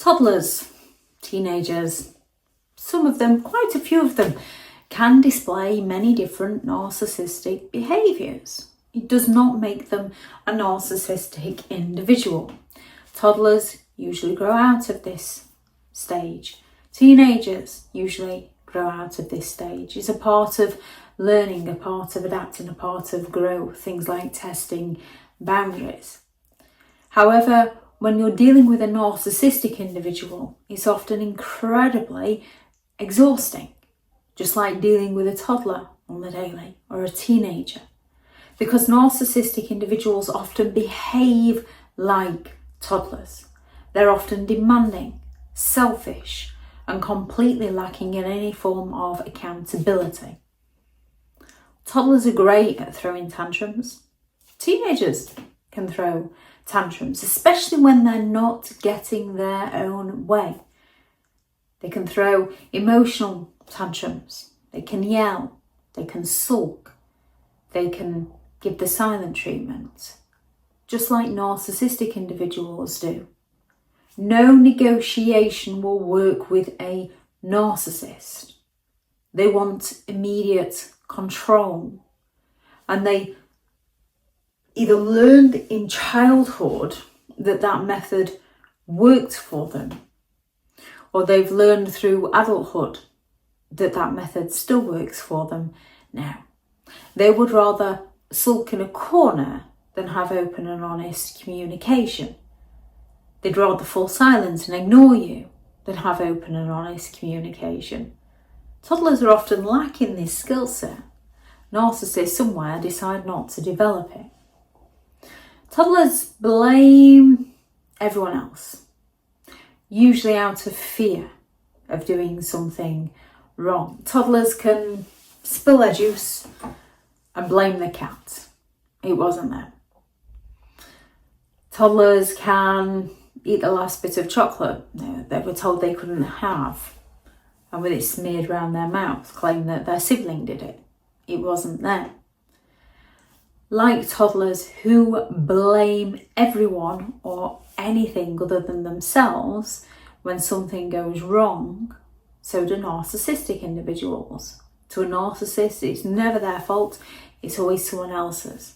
Toddlers, teenagers, some of them, quite a few of them, can display many different narcissistic behaviours. It does not make them a narcissistic individual. Toddlers usually grow out of this stage. Teenagers usually grow out of this stage. It's a part of learning, a part of adapting, a part of growth, things like testing boundaries. However, when you're dealing with a narcissistic individual, it's often incredibly exhausting, just like dealing with a toddler on the daily or a teenager, because narcissistic individuals often behave like toddlers. They're often demanding, selfish, and completely lacking in any form of accountability. Toddlers are great at throwing tantrums. Teenagers can throw tantrums, especially when they're not getting their own way. They can throw emotional tantrums. They can yell. They can sulk. They can give the silent treatment, just like narcissistic individuals do. No negotiation will work with a narcissist. They want immediate control, and they either learned in childhood that method worked for them, or they've learned through adulthood that method still works for them now. They would rather sulk in a corner than have open and honest communication. They'd rather fall silent and ignore you than have open and honest communication. Toddlers are often lacking this skill set. Narcissists somewhere decide not to develop it. Toddlers blame everyone else, usually out of fear of doing something wrong. Toddlers can spill their juice and blame the cat. It wasn't them. Toddlers can eat the last bit of chocolate they were told they couldn't have, and with it smeared around their mouth, claim that their sibling did it. It wasn't them. Like toddlers who blame everyone or anything other than themselves when something goes wrong, so do narcissistic individuals. To a narcissist, it's never their fault, it's always someone else's.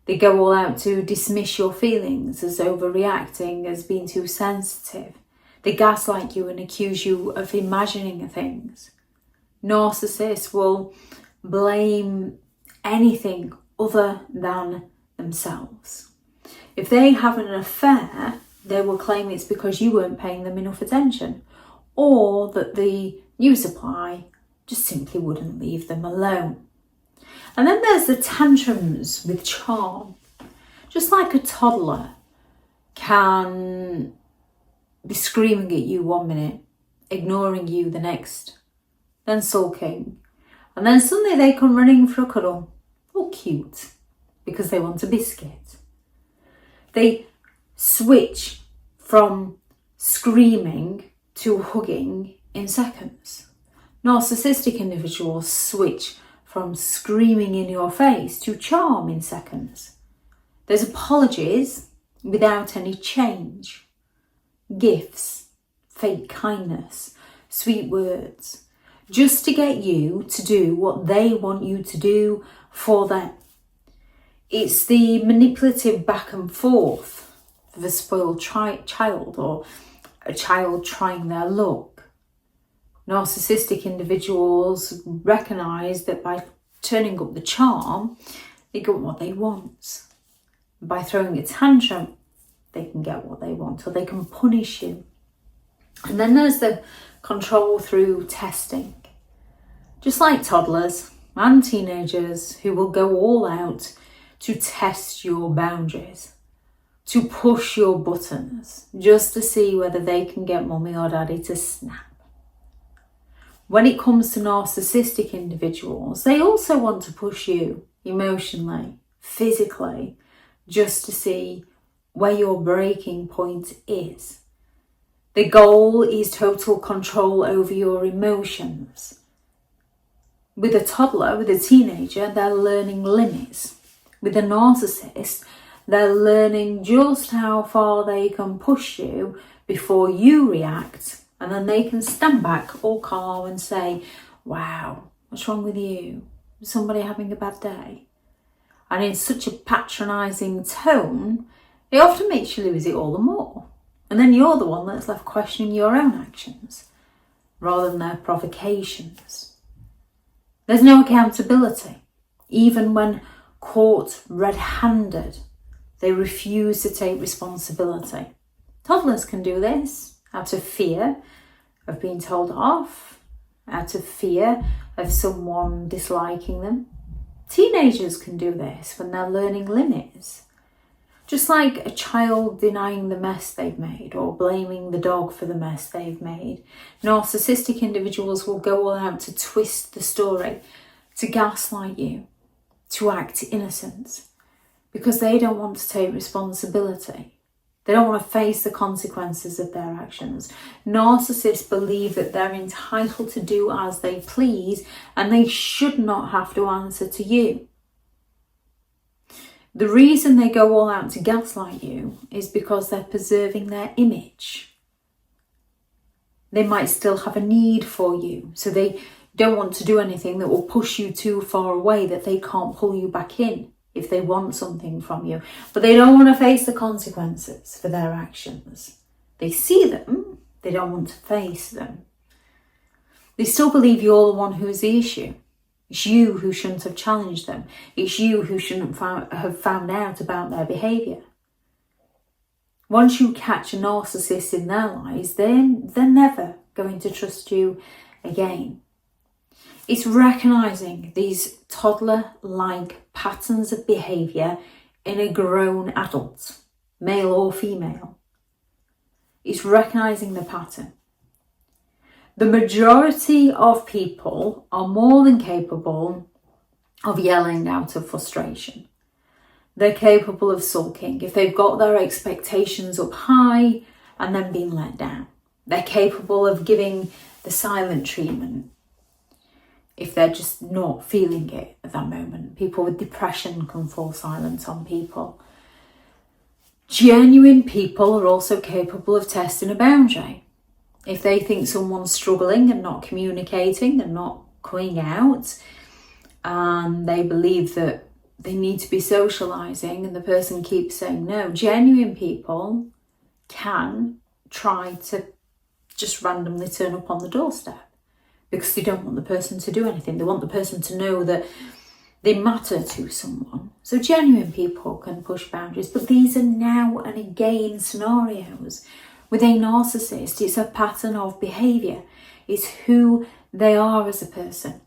They go all out to dismiss your feelings as overreacting, as being too sensitive. They gaslight you and accuse you of imagining things. Narcissists will blame anything other than themselves. If they have an affair, they will claim it's because you weren't paying them enough attention, or that the new supply just simply wouldn't leave them alone. And then there's the tantrums with charm. Just like a toddler can be screaming at you one minute, ignoring you the next, then sulking, and then suddenly they come running for a cuddle. Oh, cute, because they want a biscuit. They switch from screaming to hugging in seconds. Narcissistic individuals switch from screaming in your face to charm in seconds. There's apologies without any change. Gifts, fake kindness, sweet words, just to get you to do what they want you to do for them. It's the manipulative back and forth of a spoiled child, or a child trying their luck. Narcissistic individuals recognise that by turning up the charm, they get what they want. By throwing a tantrum, they can get what they want, or they can punish you. And then there's the control through testing. Just like toddlers and teenagers who will go all out to test your boundaries, to push your buttons, just to see whether they can get mummy or daddy to snap. When it comes to narcissistic individuals, they also want to push you emotionally, physically, just to see where your breaking point is. The goal is total control over your emotions. With a toddler, with a teenager, they're learning limits. With a narcissist, they're learning just how far they can push you before you react, and then they can stand back all calm and say, wow, what's wrong with you? Is somebody having a bad day? And in such a patronising tone, it often makes you lose it all the more. And then you're the one that's left questioning your own actions rather than their provocations. There's no accountability. Even when caught red-handed, they refuse to take responsibility. Toddlers can do this out of fear of being told off, out of fear of someone disliking them. Teenagers can do this when they're learning limits. Just like a child denying the mess they've made or blaming the dog for the mess they've made, narcissistic individuals will go all out to twist the story, to gaslight you, to act innocent, because they don't want to take responsibility. They don't want to face the consequences of their actions. Narcissists believe that they're entitled to do as they please and they should not have to answer to you. The reason they go all out to gaslight you is because they're preserving their image. They might still have a need for you, so they don't want to do anything that will push you too far away that they can't pull you back in if they want something from you. But they don't want to face the consequences for their actions. They see them, they don't want to face them. They still believe you're the one who's the issue. It's you who shouldn't have challenged them. It's you who shouldn't have found out about their behaviour. Once you catch a narcissist in their lies, they're never going to trust you again. It's recognising these toddler-like patterns of behaviour in a grown adult, male or female. It's recognising the pattern. The majority of people are more than capable of yelling out of frustration. They're capable of sulking if they've got their expectations up high and then being let down. They're capable of giving the silent treatment if they're just not feeling it at that moment. People with depression can fall silent on people. Genuine people are also capable of testing a boundary. If they think someone's struggling and not communicating and not coming out, and they believe that they need to be socialising and the person keeps saying no, genuine people can try to just randomly turn up on the doorstep because they don't want the person to do anything. They want the person to know that they matter to someone. So genuine people can push boundaries, but these are now and again scenarios. With a narcissist, it's a pattern of behaviour. It's who they are as a person.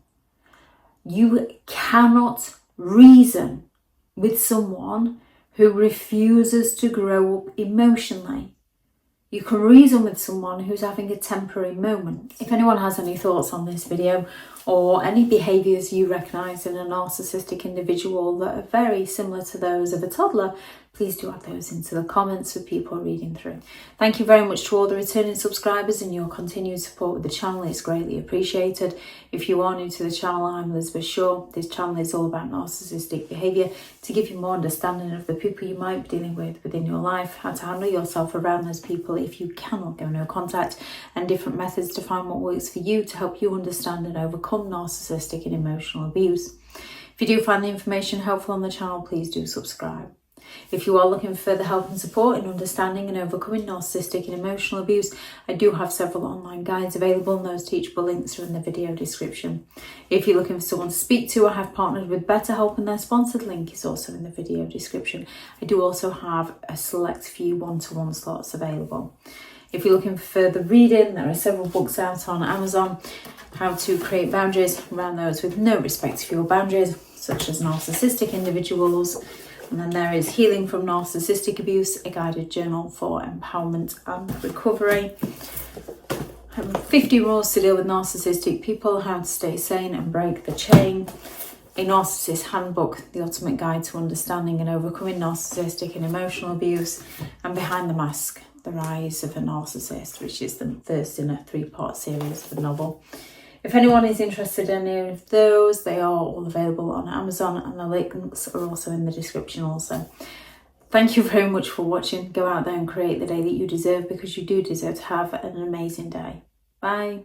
You cannot reason with someone who refuses to grow up emotionally. You can reason with someone who's having a temporary moment. If anyone has any thoughts on this video or any behaviours you recognise in a narcissistic individual that are very similar to those of a toddler, please do add those into the comments for people reading through. Thank you very much to all the returning subscribers and your continued support with the channel. It's greatly appreciated. If you are new to the channel, I'm Elizabeth Shaw. This channel is all about narcissistic behaviour to give you more understanding of the people you might be dealing with within your life, how to handle yourself around those people if you cannot go no contact, and different methods to find what works for you to help you understand and overcome narcissistic and emotional abuse. If you do find the information helpful on the channel, please do subscribe. If you are looking for further help and support in understanding and overcoming narcissistic and emotional abuse, I do have several online guides available, and those teachable links are in the video description. If you're looking for someone to speak to, I have partnered with BetterHelp, and their sponsored link is also in the video description. I do also have a select few one-to-one slots available. If you're looking for further reading, there are several books out on Amazon. How to create boundaries around those with no respect for your boundaries, such as narcissistic individuals. And then there is Healing from Narcissistic Abuse, a guided journal for empowerment and recovery. 50 rules to deal with narcissistic people, how to stay sane and break the chain. A Narcissists Handbook, the ultimate guide to understanding and overcoming narcissistic and emotional abuse. And Behind the Mask, the rise of a narcissist, which is the first in a 3-part series of the novel. If anyone is interested in any of those, they are all available on Amazon, and the links are also in the description also. Thank you very much for watching. Go out there and create the day that you deserve, because you do deserve to have an amazing day. Bye.